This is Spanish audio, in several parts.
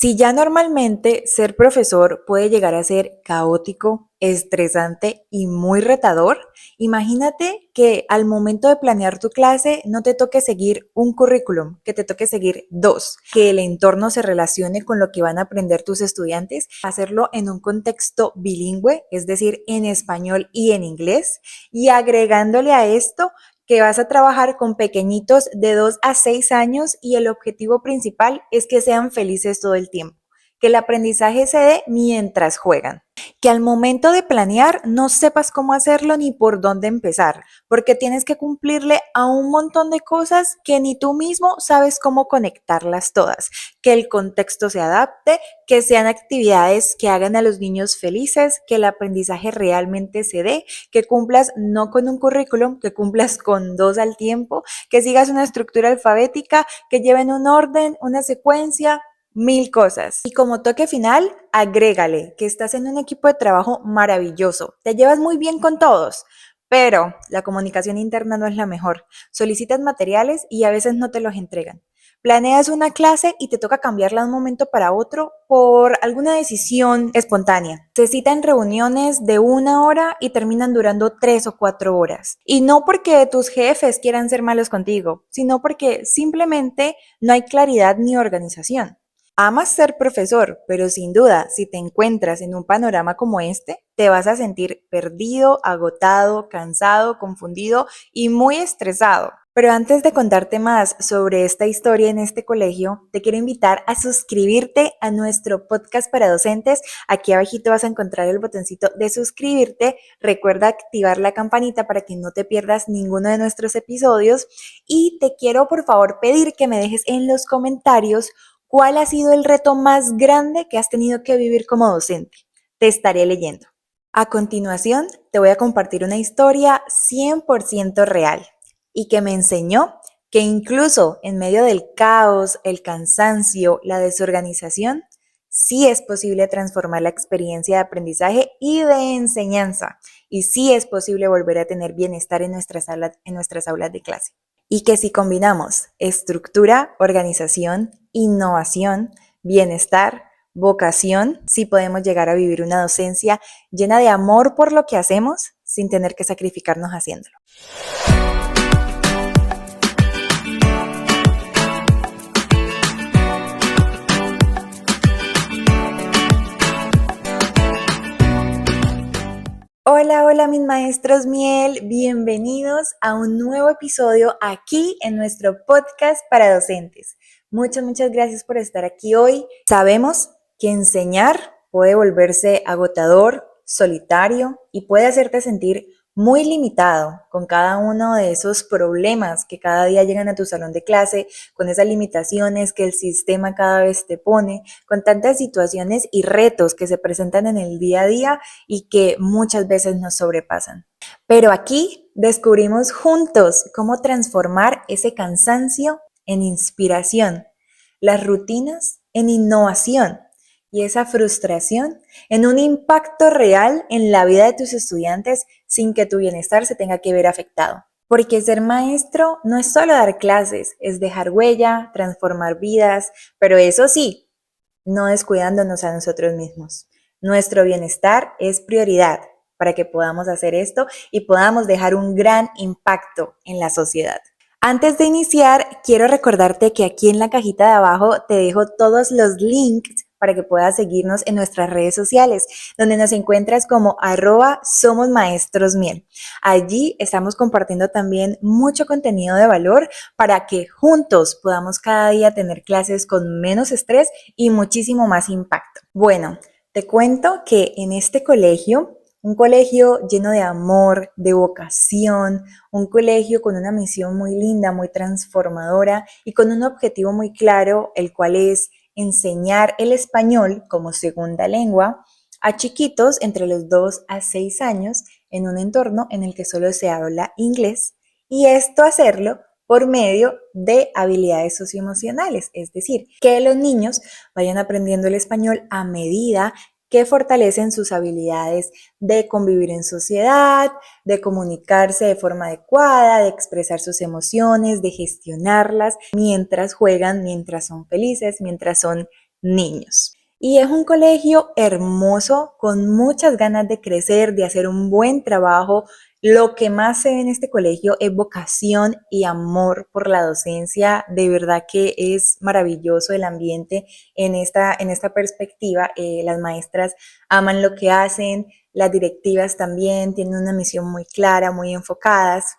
Si ya normalmente ser profesor puede llegar a ser caótico, estresante y muy retador, imagínate que al momento de planear tu clase no te toque seguir un currículum, que te toque seguir dos, que el entorno se relacione con lo que van a aprender tus estudiantes, hacerlo en un contexto bilingüe, es decir, en español y en inglés, y agregándole a esto que vas a trabajar con pequeñitos de 2 a 6 años y el objetivo principal es que sean felices todo el tiempo, que el aprendizaje se dé mientras juegan. Que al momento de planear no sepas cómo hacerlo ni por dónde empezar, porque tienes que cumplirle a un montón de cosas que ni tú mismo sabes cómo conectarlas todas, que el contexto se adapte, que sean actividades que hagan a los niños felices, que el aprendizaje realmente se dé, que cumplas no con un currículum, que cumplas con dos al tiempo, que sigas una estructura alfabética, que lleven un orden, una secuencia, mil cosas. Y como toque final, agrégale que estás en un equipo de trabajo maravilloso, te llevas muy bien con todos, pero la comunicación interna no es la mejor. Solicitas materiales y a veces no te los entregan. Planeas una clase y te toca cambiarla de un momento para otro por alguna decisión espontánea. Se citan reuniones de 1 hora y terminan durando 3 o 4 horas. Y no porque tus jefes quieran ser malos contigo, sino porque simplemente no hay claridad ni organización. Amas ser profesor, pero sin duda, si te encuentras en un panorama como este, te vas a sentir perdido, agotado, cansado, confundido y muy estresado. Pero antes de contarte más sobre esta historia en este colegio, te quiero invitar a suscribirte a nuestro podcast para docentes. Aquí abajito vas a encontrar el botoncito de suscribirte. Recuerda activar la campanita para que no te pierdas ninguno de nuestros episodios. Y te quiero por favor pedir que me dejes en los comentarios ¿cuál ha sido el reto más grande que has tenido que vivir como docente? Te estaré leyendo. A continuación, te voy a compartir una historia 100% real y que me enseñó que incluso en medio del caos, el cansancio, la desorganización, sí es posible transformar la experiencia de aprendizaje y de enseñanza y sí es posible volver a tener bienestar en nuestras aulas de clase. Y que si combinamos estructura, organización, innovación, bienestar, vocación, sí podemos llegar a vivir una docencia llena de amor por lo que hacemos sin tener que sacrificarnos haciéndolo. Hola, hola mis maestros miel, bienvenidos a un nuevo episodio aquí en nuestro podcast para docentes. Muchas gracias por estar aquí hoy. Sabemos que enseñar puede volverse agotador, solitario y puede hacerte sentir muy limitado con cada uno de esos problemas que cada día llegan a tu salón de clase, con esas limitaciones que el sistema cada vez te pone, con tantas situaciones y retos que se presentan en el día a día y que muchas veces nos sobrepasan. Pero aquí descubrimos juntos cómo transformar ese cansancio en inspiración, las rutinas en innovación y esa frustración en un impacto real en la vida de tus estudiantes sin que tu bienestar se tenga que ver afectado. Porque ser maestro no es solo dar clases, es dejar huella, transformar vidas, pero eso sí, no descuidándonos a nosotros mismos. Nuestro bienestar es prioridad para que podamos hacer esto y podamos dejar un gran impacto en la sociedad. Antes de iniciar, quiero recordarte que aquí en la cajita de abajo te dejo todos los links para que puedas seguirnos en nuestras redes sociales, donde nos encuentras como @somosmaestrosmiel. Allí estamos compartiendo también mucho contenido de valor para que juntos podamos cada día tener clases con menos estrés y muchísimo más impacto. Bueno, te cuento que en este colegio, un colegio lleno de amor, de vocación, un colegio con una misión muy linda, muy transformadora y con un objetivo muy claro, el cual es enseñar el español como segunda lengua a chiquitos entre los 2 a 6 años en un entorno en el que solo se habla inglés y esto hacerlo por medio de habilidades socioemocionales, es decir, que los niños vayan aprendiendo el español a medida que fortalecen sus habilidades de convivir en sociedad, de comunicarse de forma adecuada, de expresar sus emociones, de gestionarlas mientras juegan, mientras son felices, mientras son niños. Y es un colegio hermoso, con muchas ganas de crecer, de hacer un buen trabajo. Lo que más se ve en este colegio es vocación y amor por la docencia. De verdad que es maravilloso el ambiente en esta perspectiva. Las maestras aman lo que hacen, las directivas también tienen una misión muy clara, muy enfocadas,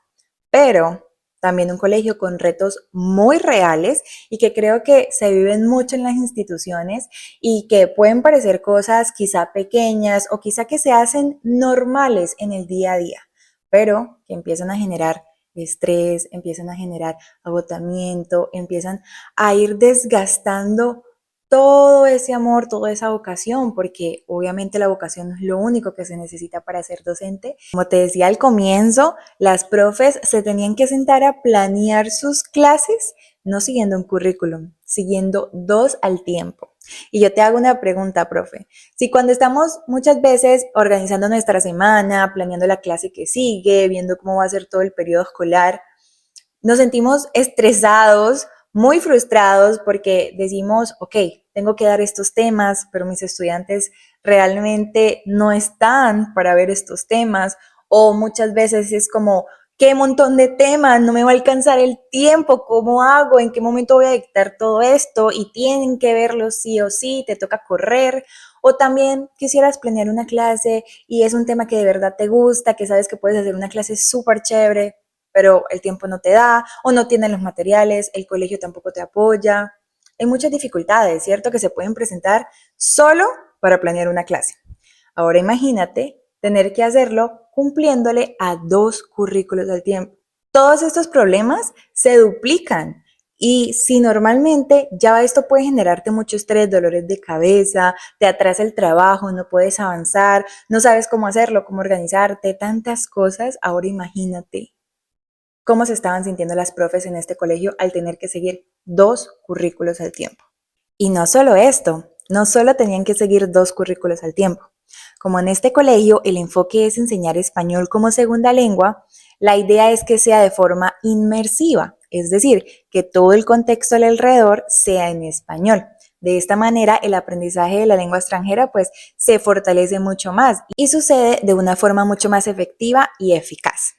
pero también un colegio con retos muy reales y que creo que se viven mucho en las instituciones y que pueden parecer cosas quizá pequeñas o quizá que se hacen normales en el día a día, pero que empiezan a generar estrés, empiezan a generar agotamiento, empiezan a ir desgastando todo ese amor, toda esa vocación, porque obviamente la vocación no es lo único que se necesita para ser docente. Como te decía al comienzo, las profes se tenían que sentar a planear sus clases, no siguiendo un currículum, siguiendo dos al tiempo. Y yo te hago una pregunta, profe. Si cuando estamos muchas veces organizando nuestra semana, planeando la clase que sigue, viendo cómo va a ser todo el periodo escolar, nos sentimos estresados, muy frustrados porque decimos, ok, tengo que dar estos temas, pero mis estudiantes realmente no están para ver estos temas, o muchas veces es como, qué montón de temas, no me va a alcanzar el tiempo, ¿cómo hago? ¿En qué momento voy a dictar todo esto? Y tienen que verlo sí o sí, te toca correr. O también quisieras planear una clase y es un tema que de verdad te gusta, que sabes que puedes hacer una clase súper chévere, pero el tiempo no te da o no tienen los materiales, el colegio tampoco te apoya. Hay muchas dificultades, ¿cierto? Que se pueden presentar solo para planear una clase. Ahora imagínate tener que hacerlo cumpliéndole a dos currículos al tiempo. Todos estos problemas se duplican y si normalmente ya esto puede generarte mucho estrés, dolores de cabeza, te atrasa el trabajo, no puedes avanzar, no sabes cómo hacerlo, cómo organizarte, tantas cosas, ahora imagínate cómo se estaban sintiendo las profes en este colegio al tener que seguir dos currículos al tiempo. Y no solo esto, no solo tenían que seguir dos currículos al tiempo. Como en este colegio el enfoque es enseñar español como segunda lengua, la idea es que sea de forma inmersiva, es decir, que todo el contexto al alrededor sea en español. De esta manera, el aprendizaje de la lengua extranjera pues se fortalece mucho más y sucede de una forma mucho más efectiva y eficaz.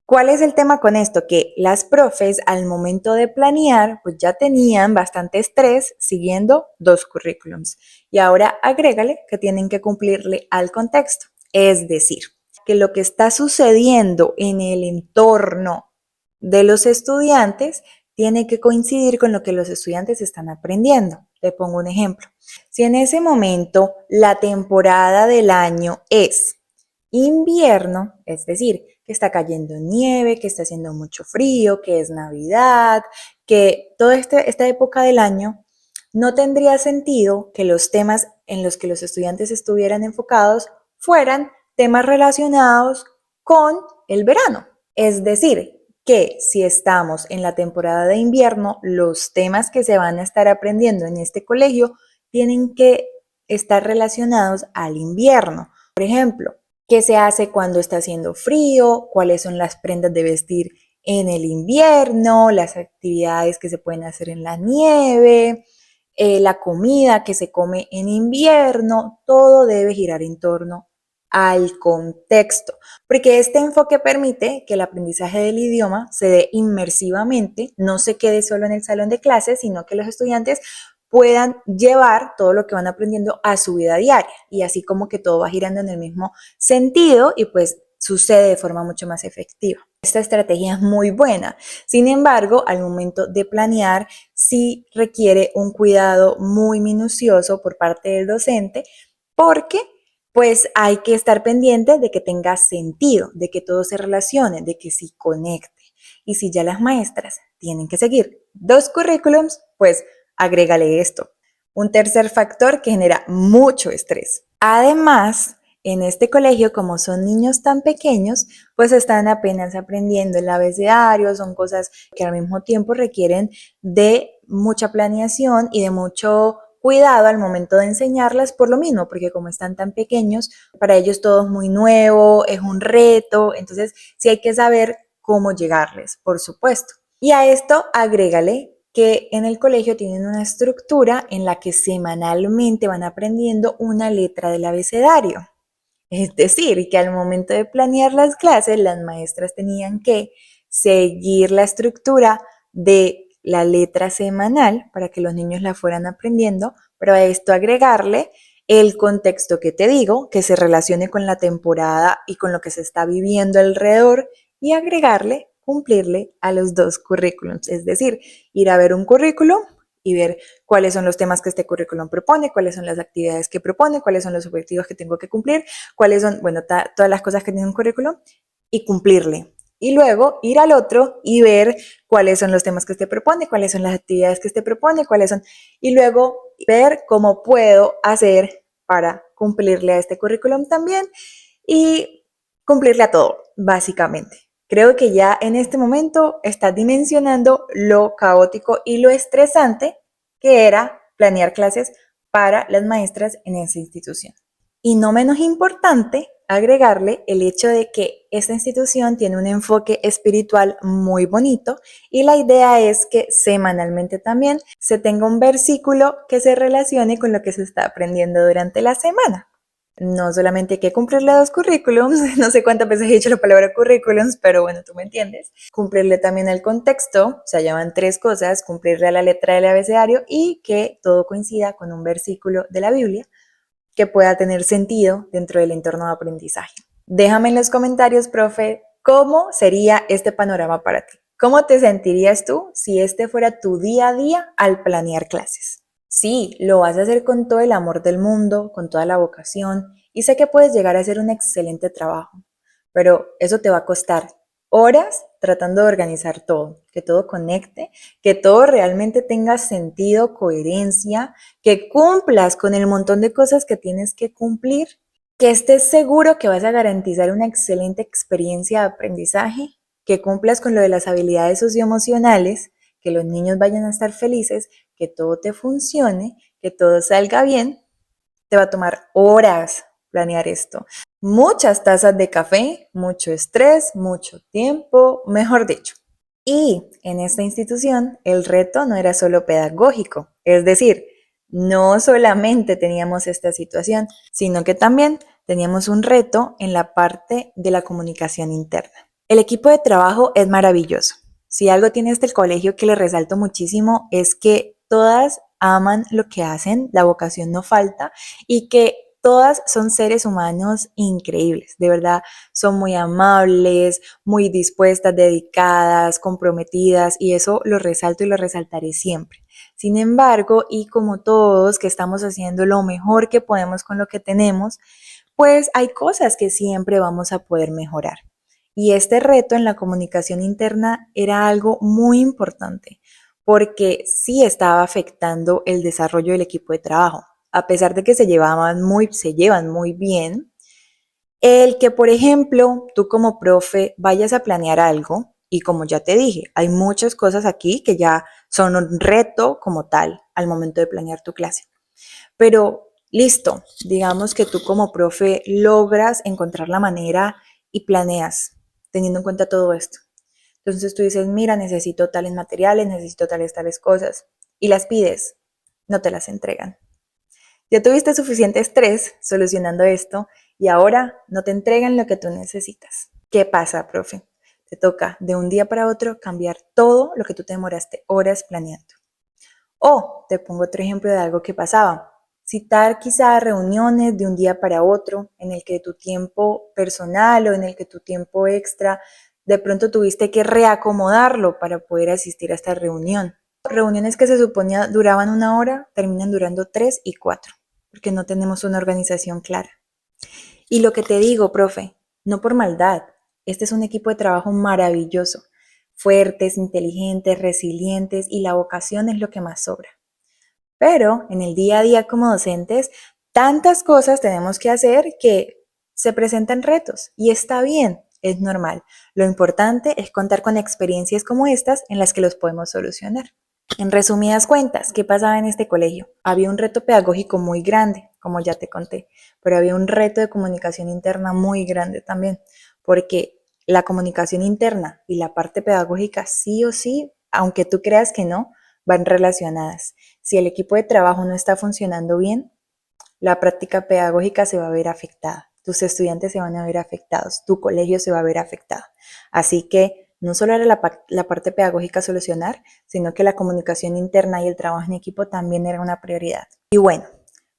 ¿Cuál es el tema con esto? Que las profes al momento de planear, pues ya tenían bastante estrés siguiendo dos currículums. Y ahora agrégale que tienen que cumplirle al contexto. Es decir, que lo que está sucediendo en el entorno de los estudiantes tiene que coincidir con lo que los estudiantes están aprendiendo. Le pongo un ejemplo. Si en ese momento la temporada del año es invierno, es decir, que está cayendo nieve, que está haciendo mucho frío, que es Navidad, que toda esta época del año no tendría sentido que los temas en los que los estudiantes estuvieran enfocados fueran temas relacionados con el verano. Es decir, que si estamos en la temporada de invierno, los temas que se van a estar aprendiendo en este colegio tienen que estar relacionados al invierno. Por ejemplo, qué se hace cuando está haciendo frío, cuáles son las prendas de vestir en el invierno, las actividades que se pueden hacer en la nieve, la comida que se come en invierno, todo debe girar en torno al contexto, porque este enfoque permite que el aprendizaje del idioma se dé inmersivamente, no se quede solo en el salón de clases, sino que los estudiantes puedan llevar todo lo que van aprendiendo a su vida diaria y así como que todo va girando en el mismo sentido y pues sucede de forma mucho más efectiva. Esta estrategia es muy buena, sin embargo, al momento de planear sí requiere un cuidado muy minucioso por parte del docente porque pues hay que estar pendiente de que tenga sentido, de que todo se relacione, de que sí conecte. Y si ya las maestras tienen que seguir dos currículums, pues agrégale esto. Un tercer factor que genera mucho estrés. Además, en este colegio, como son niños tan pequeños, pues están apenas aprendiendo el abecedario, son cosas que al mismo tiempo requieren de mucha planeación y de mucho cuidado al momento de enseñarlas por lo mismo, porque como están tan pequeños, para ellos todo es muy nuevo, es un reto, entonces sí hay que saber cómo llegarles, por supuesto. Y a esto agrégale que en el colegio tienen una estructura en la que semanalmente van aprendiendo una letra del abecedario. Es decir, que al momento de planear las clases, las maestras tenían que seguir la estructura de la letra semanal para que los niños la fueran aprendiendo, pero a esto agregarle el contexto que te digo, que se relacione con la temporada y con lo que se está viviendo alrededor, y agregarle, cumplirle a los dos currículums, es decir, ir a ver un currículum y ver cuáles son los temas que este currículum propone, cuáles son las actividades que propone, cuáles son los objetivos que tengo que cumplir, cuáles son, bueno, todas las cosas que tiene un currículum y cumplirle. Y luego ir al otro y ver cuáles son los temas que este propone, cuáles son las actividades que este propone, cuáles son, y luego ver cómo puedo hacer para cumplirle a este currículum también y cumplirle a todo, básicamente. Creo que ya en este momento estás dimensionando lo caótico y lo estresante que era planear clases para las maestras en esa institución. Y no menos importante, agregarle el hecho de que esta institución tiene un enfoque espiritual muy bonito y la idea es que semanalmente también se tenga un versículo que se relacione con lo que se está aprendiendo durante la semana. No solamente hay que cumplirle 2 currículums, no sé cuántas veces he dicho la palabra currículums, pero bueno, tú me entiendes. Cumplirle también el contexto, o sea, llaman 3 cosas, cumplirle a la letra del abecedario y que todo coincida con un versículo de la Biblia que pueda tener sentido dentro del entorno de aprendizaje. Déjame en los comentarios, profe, ¿cómo sería este panorama para ti? ¿Cómo te sentirías tú si este fuera tu día a día al planear clases? Sí, lo vas a hacer con todo el amor del mundo, con toda la vocación, y sé que puedes llegar a hacer un excelente trabajo, pero eso te va a costar horas tratando de organizar todo, que todo conecte, que todo realmente tenga sentido, coherencia, que cumplas con el montón de cosas que tienes que cumplir, que estés seguro que vas a garantizar una excelente experiencia de aprendizaje, que cumplas con lo de las habilidades socioemocionales, que los niños vayan a estar felices, que todo te funcione, que todo salga bien. Te va a tomar horas planear esto. Muchas tazas de café, mucho estrés, mucho tiempo, mejor dicho. Y en esta institución el reto no era solo pedagógico, es decir, no solamente teníamos esta situación, sino que también teníamos un reto en la parte de la comunicación interna. El equipo de trabajo es maravilloso. Si algo tiene este colegio que le resalto muchísimo es que todas aman lo que hacen, la vocación no falta y que todas son seres humanos increíbles, de verdad, son muy amables, muy dispuestas, dedicadas, comprometidas y eso lo resalto y lo resaltaré siempre. Sin embargo, y como todos que estamos haciendo lo mejor que podemos con lo que tenemos, pues hay cosas que siempre vamos a poder mejorar. Y este reto en la comunicación interna era algo muy importante porque sí estaba afectando el desarrollo del equipo de trabajo. A pesar de que se llevan muy bien, el que, por ejemplo, tú como profe vayas a planear algo, y como ya te dije, hay muchas cosas aquí que ya son un reto como tal al momento de planear tu clase. Pero listo, digamos que tú como profe logras encontrar la manera y planeas teniendo en cuenta todo esto. Entonces tú dices, mira, necesito tales materiales, necesito tales cosas, y las pides, no te las entregan. Ya tuviste suficiente estrés solucionando esto y ahora no te entregan lo que tú necesitas. ¿Qué pasa, profe? Te toca de un día para otro cambiar todo lo que tú te demoraste horas planeando. O te pongo otro ejemplo de algo que pasaba. Citar quizá reuniones de un día para otro en el que tu tiempo personal o en el que tu tiempo extra de pronto tuviste que reacomodarlo para poder asistir a esta reunión. Reuniones que se suponía duraban 1 hora terminan durando 3 y 4 porque no tenemos una organización clara. Y lo que te digo, profe, no por maldad, este es un equipo de trabajo maravilloso, fuertes, inteligentes, resilientes y la vocación es lo que más sobra. Pero en el día a día como docentes, tantas cosas tenemos que hacer que se presentan retos y está bien, es normal. Lo importante es contar con experiencias como estas en las que los podemos solucionar. En resumidas cuentas, ¿qué pasaba en este colegio? Había un reto pedagógico muy grande, como ya te conté, pero había un reto de comunicación interna muy grande también, porque la comunicación interna y la parte pedagógica sí o sí, aunque tú creas que no, van relacionadas. Si el equipo de trabajo no está funcionando bien, la práctica pedagógica se va a ver afectada, tus estudiantes se van a ver afectados, tu colegio se va a ver afectado. Así que no solo era la parte pedagógica solucionar, sino que la comunicación interna y el trabajo en equipo también era una prioridad. Y bueno,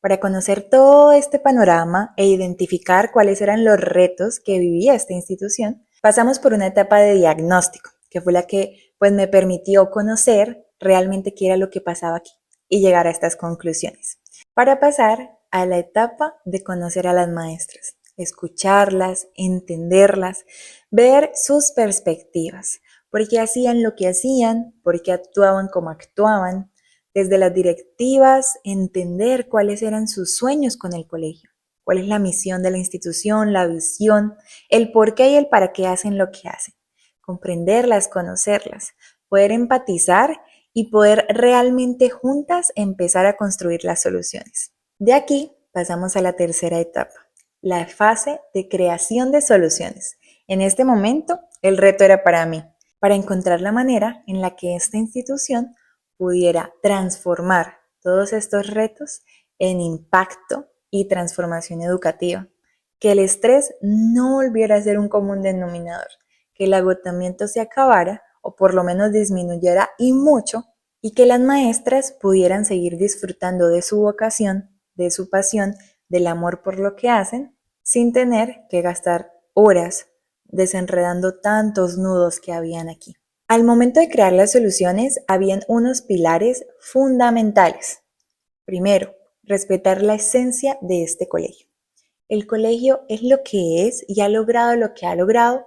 para conocer todo este panorama e identificar cuáles eran los retos que vivía esta institución, pasamos por una etapa de diagnóstico, que fue la que pues, me permitió conocer realmente qué era lo que pasaba aquí y llegar a estas conclusiones. Para pasar a la etapa de conocer a las maestras, escucharlas, entenderlas, ver sus perspectivas, por qué hacían lo que hacían, por qué actuaban como actuaban, desde las directivas, entender cuáles eran sus sueños con el colegio, cuál es la misión de la institución, la visión, el por qué y el para qué hacen lo que hacen, comprenderlas, conocerlas, poder empatizar y poder realmente juntas empezar a construir las soluciones. De aquí pasamos a la tercera etapa, la fase de creación de soluciones. En este momento, el reto era para mí, para encontrar la manera en la que esta institución pudiera transformar todos estos retos en impacto y transformación educativa. Que el estrés no volviera a ser un común denominador, que el agotamiento se acabara o por lo menos disminuyera y mucho, y que las maestras pudieran seguir disfrutando de su vocación, de su pasión, del amor por lo que hacen, sin tener que gastar horas desenredando tantos nudos que habían aquí. Al momento de crear las soluciones, habían unos pilares fundamentales. Primero, respetar la esencia de este colegio. El colegio es lo que es y ha logrado lo que ha logrado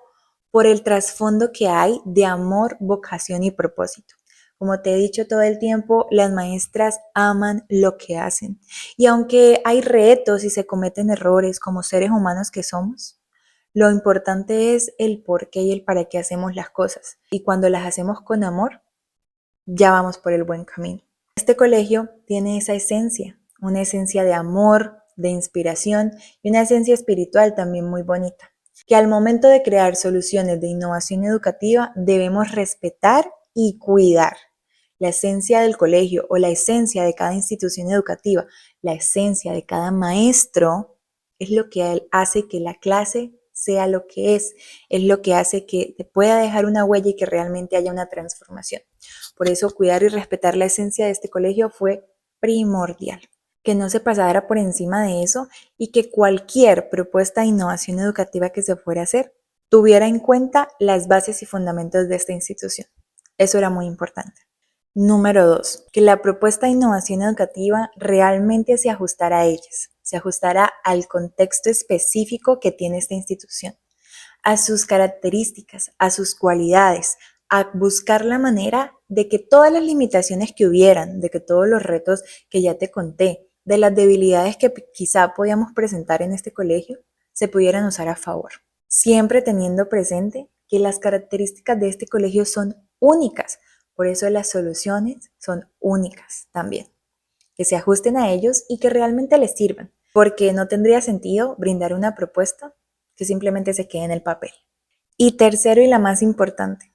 por el trasfondo que hay de amor, vocación y propósito. Como te he dicho todo el tiempo, las maestras aman lo que hacen. Y aunque hay retos y se cometen errores como seres humanos que somos, lo importante es el por qué y el para qué hacemos las cosas. Y cuando las hacemos con amor, ya vamos por el buen camino. Este colegio tiene esa esencia, una esencia de amor, de inspiración y una esencia espiritual también muy bonita, que al momento de crear soluciones de innovación educativa debemos respetar y cuidar. La esencia del colegio o la esencia de cada institución educativa, la esencia de cada maestro es lo que hace que la clase sea lo que es lo que hace que te pueda dejar una huella y que realmente haya una transformación. Por eso cuidar y respetar la esencia de este colegio fue primordial. Que no se pasara por encima de eso y que cualquier propuesta de innovación educativa que se fuera a hacer tuviera en cuenta las bases y fundamentos de esta institución. Eso era muy importante. Número 2, que la propuesta de innovación educativa realmente se ajustara a ellas, se ajustara al contexto específico que tiene esta institución, a sus características, a sus cualidades, a buscar la manera de que todas las limitaciones que hubieran, de que todos los retos que ya te conté, de las debilidades que quizá podíamos presentar en este colegio, se pudieran usar a favor. Siempre teniendo presente que las características de este colegio son únicas, por eso las soluciones son únicas también. Que se ajusten a ellos y que realmente les sirvan, porque no tendría sentido brindar una propuesta que simplemente se quede en el papel. Y tercero y la más importante,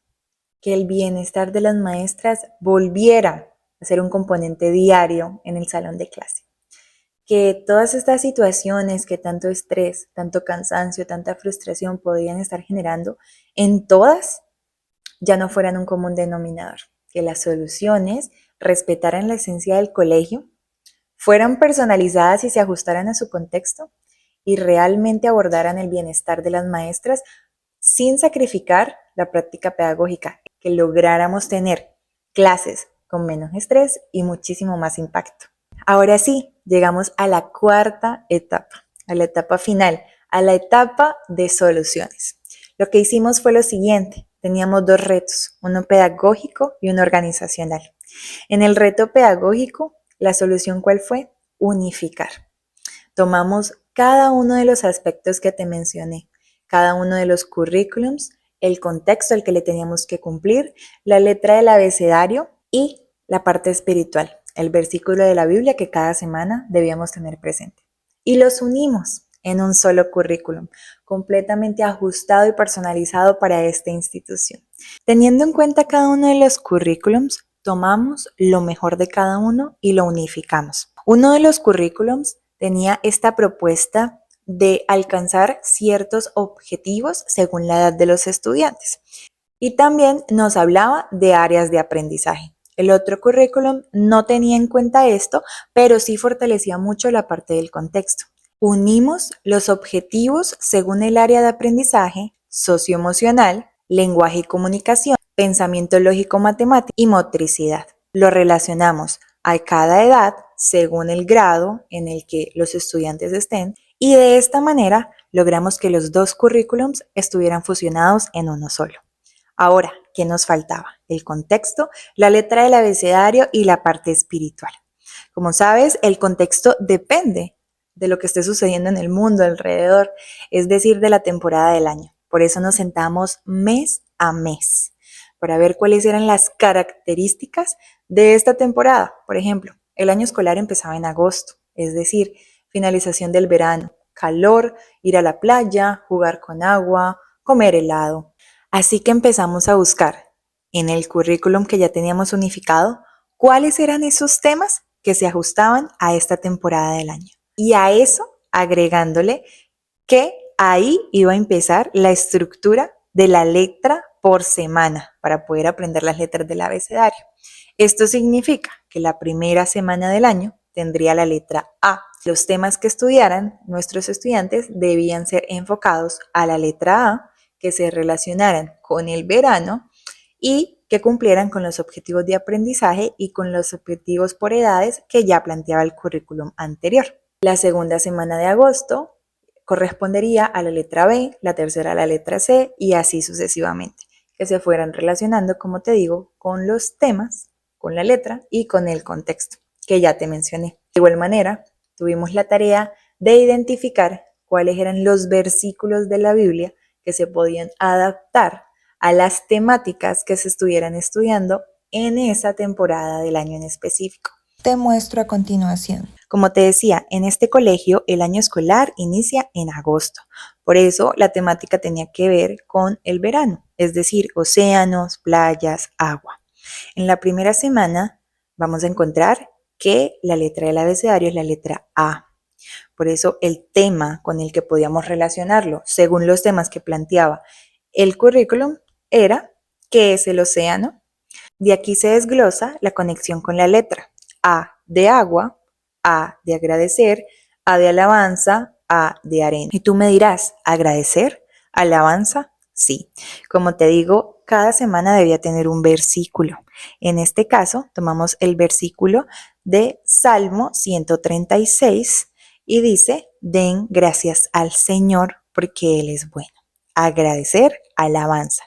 que el bienestar de las maestras volviera a ser un componente diario en el salón de clase. Que todas estas situaciones que tanto estrés, tanto cansancio, tanta frustración podían estar generando, en todas ya no fueran un común denominador. Que las soluciones respetaran la esencia del colegio, fueran personalizadas y se ajustaran a su contexto y realmente abordaran el bienestar de las maestras sin sacrificar la práctica pedagógica, que lográramos tener clases con menos estrés y muchísimo más impacto. Ahora sí, llegamos a la cuarta etapa, a la etapa final, a la etapa de soluciones. Lo que hicimos fue lo siguiente, teníamos dos retos, uno pedagógico y uno organizacional. En el reto pedagógico, la solución ¿cuál fue? Unificar. Tomamos cada uno de los aspectos que te mencioné, cada uno de los currículums, el contexto al que le teníamos que cumplir, la letra del abecedario y la parte espiritual, el versículo de la Biblia que cada semana debíamos tener presente. Y los unimos en un solo currículum, completamente ajustado y personalizado para esta institución. Teniendo en cuenta cada uno de los currículums, tomamos lo mejor de cada uno y lo unificamos. Uno de los currículums tenía esta propuesta de alcanzar ciertos objetivos según la edad de los estudiantes. Y también nos hablaba de áreas de aprendizaje. El otro currículum no tenía en cuenta esto, pero sí fortalecía mucho la parte del contexto. Unimos los objetivos según el área de aprendizaje, socioemocional, lenguaje y comunicación, pensamiento lógico matemático y motricidad. Lo relacionamos a cada edad según el grado en el que los estudiantes estén y de esta manera logramos que los dos currículums estuvieran fusionados en uno solo. Ahora, ¿qué nos faltaba? El contexto, la letra del abecedario y la parte espiritual. Como sabes, el contexto depende de lo que esté sucediendo en el mundo alrededor, es decir, de la temporada del año. Por eso nos sentamos mes a mes para ver cuáles eran las características de esta temporada. Por ejemplo, el año escolar empezaba en agosto, es decir, finalización del verano, calor, ir a la playa, jugar con agua, comer helado. Así que empezamos a buscar en el currículum que ya teníamos unificado cuáles eran esos temas que se ajustaban a esta temporada del año. Y a eso agregándole que ahí iba a empezar la estructura de la letra por semana para poder aprender las letras del abecedario. Esto significa que la primera semana del año tendría la letra A. Los temas que estudiaran nuestros estudiantes debían ser enfocados a la letra A, que se relacionaran con el verano y que cumplieran con los objetivos de aprendizaje y con los objetivos por edades que ya planteaba el currículum anterior. La segunda semana de agosto correspondería a la letra B, la tercera a la letra C y así sucesivamente, que se fueran relacionando, como te digo, con los temas, con la letra y con el contexto, que ya te mencioné. De igual manera, tuvimos la tarea de identificar cuáles eran los versículos de la Biblia que se podían adaptar a las temáticas que se estuvieran estudiando en esa temporada del año en específico. Te muestro a continuación. Como te decía, en este colegio el año escolar inicia en agosto. Por eso la temática tenía que ver con el verano, es decir, océanos, playas, agua. En la primera semana vamos a encontrar que la letra del abecedario es la letra A. Por eso el tema con el que podíamos relacionarlo, según los temas que planteaba el currículum, era ¿qué es el océano? De aquí se desglosa la conexión con la letra. A de agua, A de agradecer, A de alabanza, A de arena. Y tú me dirás, ¿agradecer? ¿Alabanza? Sí. Como te digo, cada semana debía tener un versículo. En este caso, tomamos el versículo de Salmo 136 y dice, den gracias al Señor porque Él es bueno. Agradecer, alabanza.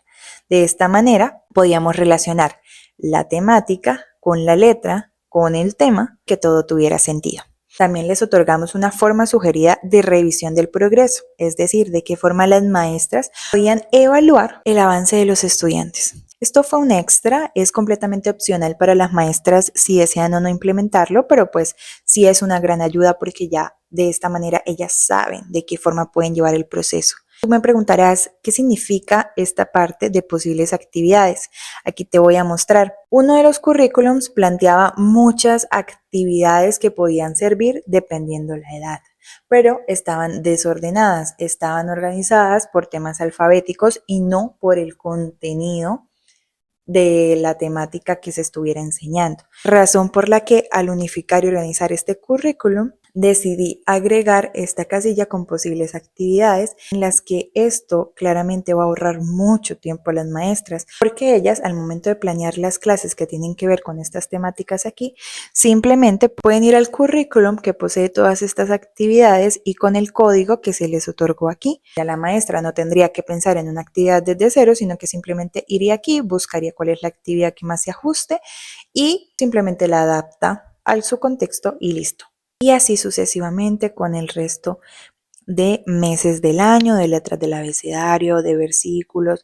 De esta manera podíamos relacionar la temática con la letra, con el tema, que todo tuviera sentido. También les otorgamos una forma sugerida de revisión del progreso, es decir, de qué forma las maestras podían evaluar el avance de los estudiantes. Esto fue un extra, es completamente opcional para las maestras si desean o no implementarlo, pero pues sí es una gran ayuda porque ya de esta manera ellas saben de qué forma pueden llevar el proceso. Tú me preguntarás qué significa esta parte de posibles actividades. Aquí te voy a mostrar. Uno de los currículums planteaba muchas actividades que podían servir dependiendo la edad, pero estaban desordenadas, estaban organizadas por temas alfabéticos y no por el contenido de la temática que se estuviera enseñando. Razón por la que al unificar y organizar este currículum, decidí agregar esta casilla con posibles actividades en las que esto claramente va a ahorrar mucho tiempo a las maestras, porque ellas al momento de planear las clases que tienen que ver con estas temáticas aquí, simplemente pueden ir al currículum que posee todas estas actividades y con el código que se les otorgó aquí. Ya la maestra no tendría que pensar en una actividad desde cero, sino que simplemente iría aquí, buscaría cuál es la actividad que más se ajuste y simplemente la adapta a su contexto y listo. Y así sucesivamente con el resto de meses del año, de letras del abecedario, de versículos,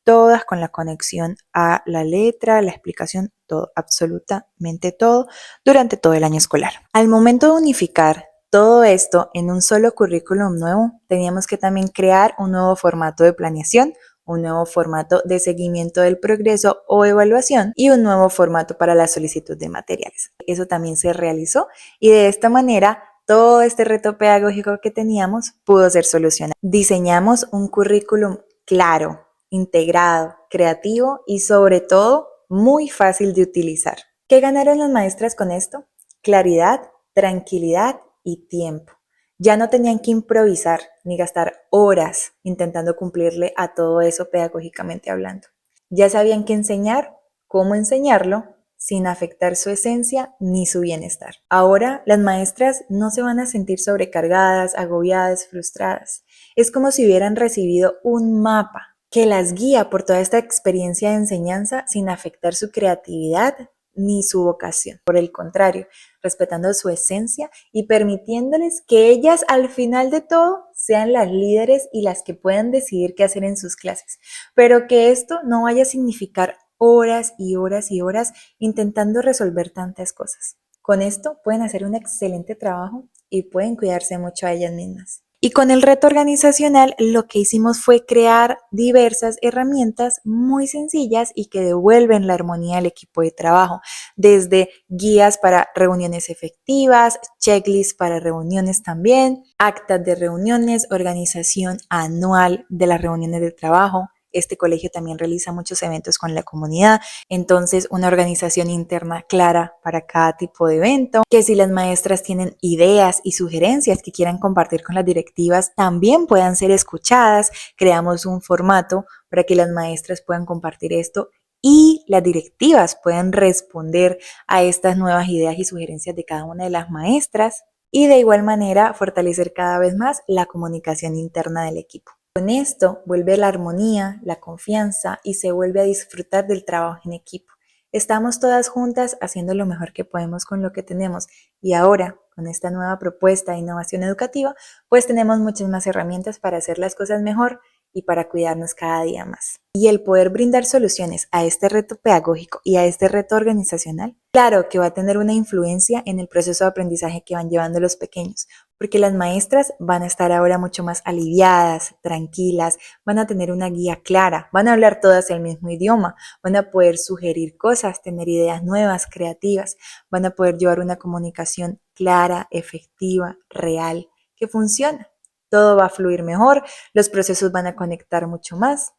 todas con la conexión a la letra, la explicación, todo, absolutamente todo, durante todo el año escolar. Al momento de unificar todo esto en un solo currículum nuevo, teníamos que también crear un nuevo formato de planeación, un nuevo formato de seguimiento del progreso o evaluación y un nuevo formato para la solicitud de materiales. Eso también se realizó y de esta manera todo este reto pedagógico que teníamos pudo ser solucionado. Diseñamos un currículum claro, integrado, creativo y sobre todo muy fácil de utilizar. ¿Qué ganaron las maestras con esto? Claridad, tranquilidad y tiempo. Ya no tenían que improvisar ni gastar horas intentando cumplirle a todo eso pedagógicamente hablando. Ya sabían qué enseñar, cómo enseñarlo, sin afectar su esencia ni su bienestar. Ahora las maestras no se van a sentir sobrecargadas, agobiadas, frustradas. Es como si hubieran recibido un mapa que las guía por toda esta experiencia de enseñanza sin afectar su creatividad ni su vocación. Por el contrario, respetando su esencia y permitiéndoles que ellas al final de todo sean las líderes y las que puedan decidir qué hacer en sus clases. Pero que esto no vaya a significar horas y horas y horas intentando resolver tantas cosas. Con esto pueden hacer un excelente trabajo y pueden cuidarse mucho a ellas mismas. Y con el reto organizacional lo que hicimos fue crear diversas herramientas muy sencillas y que devuelven la armonía al equipo de trabajo, desde guías para reuniones efectivas, checklists para reuniones también, actas de reuniones, organización anual de las reuniones de trabajo. Este colegio también realiza muchos eventos con la comunidad, entonces una organización interna clara para cada tipo de evento, que si las maestras tienen ideas y sugerencias que quieran compartir con las directivas, también puedan ser escuchadas. Creamos un formato para que las maestras puedan compartir esto y las directivas puedan responder a estas nuevas ideas y sugerencias de cada una de las maestras y de igual manera fortalecer cada vez más la comunicación interna del equipo. Con esto vuelve la armonía, la confianza y se vuelve a disfrutar del trabajo en equipo. Estamos todas juntas haciendo lo mejor que podemos con lo que tenemos y ahora, con esta nueva propuesta de innovación educativa, pues tenemos muchas más herramientas para hacer las cosas mejor y para cuidarnos cada día más. Y el poder brindar soluciones a este reto pedagógico y a este reto organizacional, claro que va a tener una influencia en el proceso de aprendizaje que van llevando los pequeños, porque las maestras van a estar ahora mucho más aliviadas, tranquilas, van a tener una guía clara, van a hablar todas el mismo idioma, van a poder sugerir cosas, tener ideas nuevas, creativas, van a poder llevar una comunicación clara, efectiva, real, que funciona. Todo va a fluir mejor, los procesos van a conectar mucho más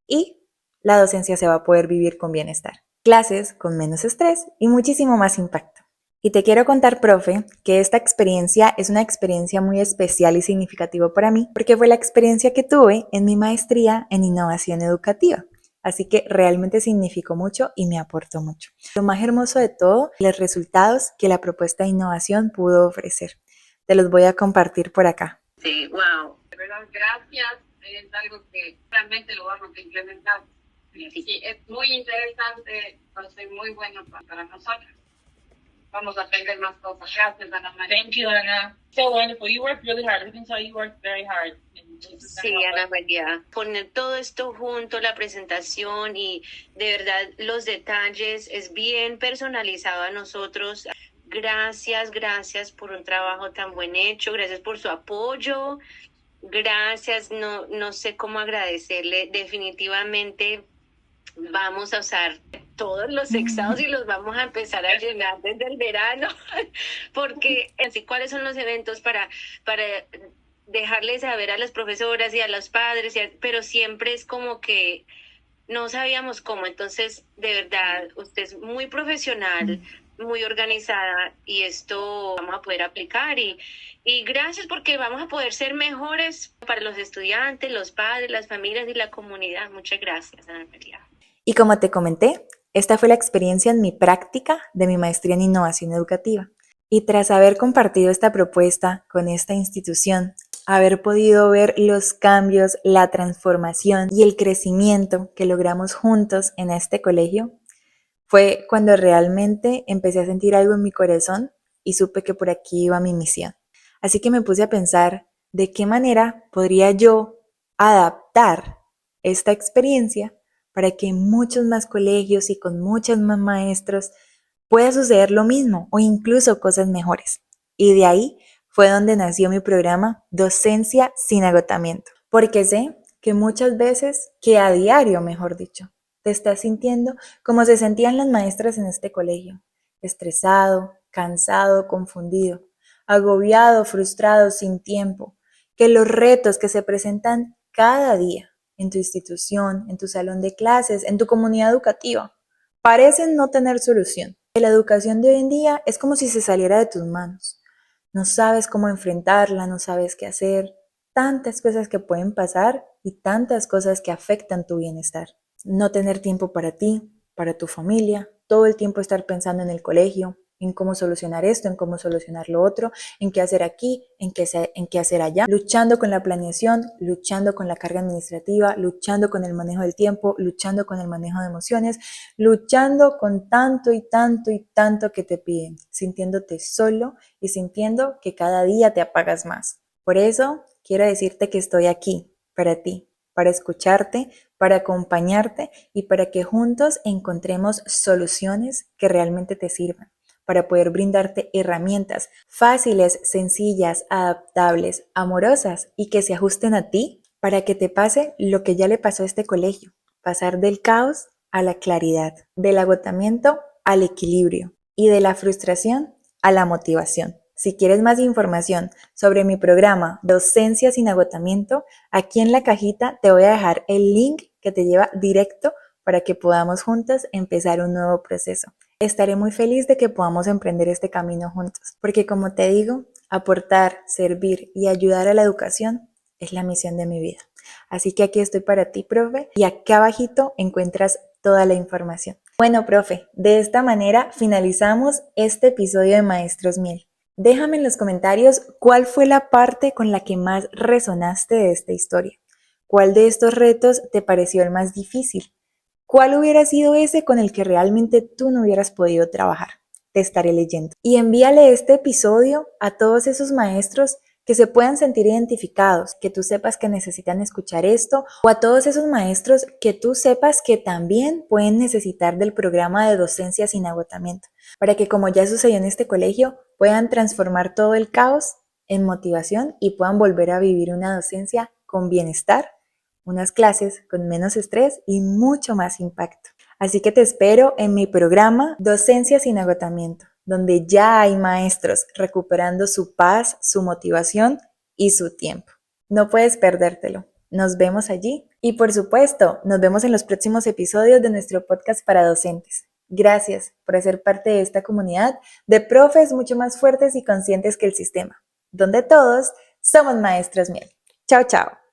y la docencia se va a poder vivir con bienestar. Clases con menos estrés y muchísimo más impacto. Y te quiero contar, profe, que esta experiencia es una experiencia muy especial y significativa para mí, porque fue la experiencia que tuve en mi maestría en innovación educativa. Así que realmente significó mucho y me aportó mucho. Lo más hermoso de todo, los resultados que la propuesta de innovación pudo ofrecer. Te los voy a compartir por acá. Sí, wow. De verdad, gracias. Es algo que realmente lo vamos a implementar. Sí, es muy interesante, va a ser muy bueno para nosotros. Vamos a aprender más cosas. Gracias, Ana María. Thank you, Ana. So wonderful. You worked really hard. We can tell you worked very hard. Sí, Ana María. Poner todo esto junto, la presentación y de verdad los detalles es bien personalizado a nosotros. Gracias por un trabajo tan buen hecho. Gracias por su apoyo. Gracias, no sé cómo agradecerle. Definitivamente vamos a usar todos los exados y los vamos a empezar a llenar desde el verano, porque así cuáles son los eventos para dejarles saber a las profesoras y a los padres, pero siempre es como que no sabíamos cómo. Entonces, de verdad, usted es muy profesional, muy organizada y esto vamos a poder aplicar y gracias porque vamos a poder ser mejores para los estudiantes, los padres, las familias y la comunidad. Muchas gracias, Ana María. Y como te comenté, esta fue la experiencia en mi práctica de mi maestría en innovación educativa. Y tras haber compartido esta propuesta con esta institución, haber podido ver los cambios, la transformación y el crecimiento que logramos juntos en este colegio, fue cuando realmente empecé a sentir algo en mi corazón y supe que por aquí iba mi misión. Así que me puse a pensar de qué manera podría yo adaptar esta experiencia para que en muchos más colegios y con muchos más maestros pueda suceder lo mismo o incluso cosas mejores. Y de ahí fue donde nació mi programa Docencia sin Agotamiento, porque sé que muchas veces, que a diario, mejor dicho, te estás sintiendo como se sentían las maestras en este colegio, estresado, cansado, confundido, agobiado, frustrado, sin tiempo, que los retos que se presentan cada día en tu institución, en tu salón de clases, en tu comunidad educativa, parecen no tener solución. La educación de hoy en día es como si se saliera de tus manos. No sabes cómo enfrentarla, no sabes qué hacer, tantas cosas que pueden pasar y tantas cosas que afectan tu bienestar. No tener tiempo para ti, para tu familia, todo el tiempo estar pensando en el colegio, en cómo solucionar esto, en cómo solucionar lo otro, en qué hacer aquí, en qué hacer allá, luchando con la planeación, luchando con la carga administrativa, luchando con el manejo del tiempo, luchando con el manejo de emociones, luchando con tanto y tanto y tanto que te piden, sintiéndote solo y sintiendo que cada día te apagas más. Por eso quiero decirte que estoy aquí para ti, para escucharte, para acompañarte y para que juntos encontremos soluciones que realmente te sirvan, para poder brindarte herramientas fáciles, sencillas, adaptables, amorosas y que se ajusten a ti para que te pase lo que ya le pasó a este colegio, pasar del caos a la claridad, del agotamiento al equilibrio y de la frustración a la motivación. Si quieres más información sobre mi programa Docencia sin agotamiento, aquí en la cajita te voy a dejar el link que te lleva directo para que podamos juntos empezar un nuevo proceso. Estaré muy feliz de que podamos emprender este camino juntos, porque como te digo, aportar, servir y ayudar a la educación es la misión de mi vida. Así que aquí estoy para ti, profe, y acá abajito encuentras toda la información. Bueno, profe, de esta manera finalizamos este episodio de Maestros Miel. Déjame en los comentarios cuál fue la parte con la que más resonaste de esta historia. ¿Cuál de estos retos te pareció el más difícil? ¿Cuál hubiera sido ese con el que realmente tú no hubieras podido trabajar? Te estaré leyendo. Y envíale este episodio a todos esos maestros que se puedan sentir identificados, que tú sepas que necesitan escuchar esto, o a todos esos maestros que tú sepas que también pueden necesitar del programa de docencia sin agotamiento, para que como ya sucedió en este colegio, puedan transformar todo el caos en motivación y puedan volver a vivir una docencia con bienestar, unas clases con menos estrés y mucho más impacto. Así que te espero en mi programa Docencia sin agotamiento, donde ya hay maestros recuperando su paz, su motivación y su tiempo. No puedes perdértelo. Nos vemos allí y por supuesto, nos vemos en los próximos episodios de nuestro podcast para docentes. Gracias por hacer parte de esta comunidad de profes mucho más fuertes y conscientes que el sistema, donde todos somos maestros miel. Chao, chao.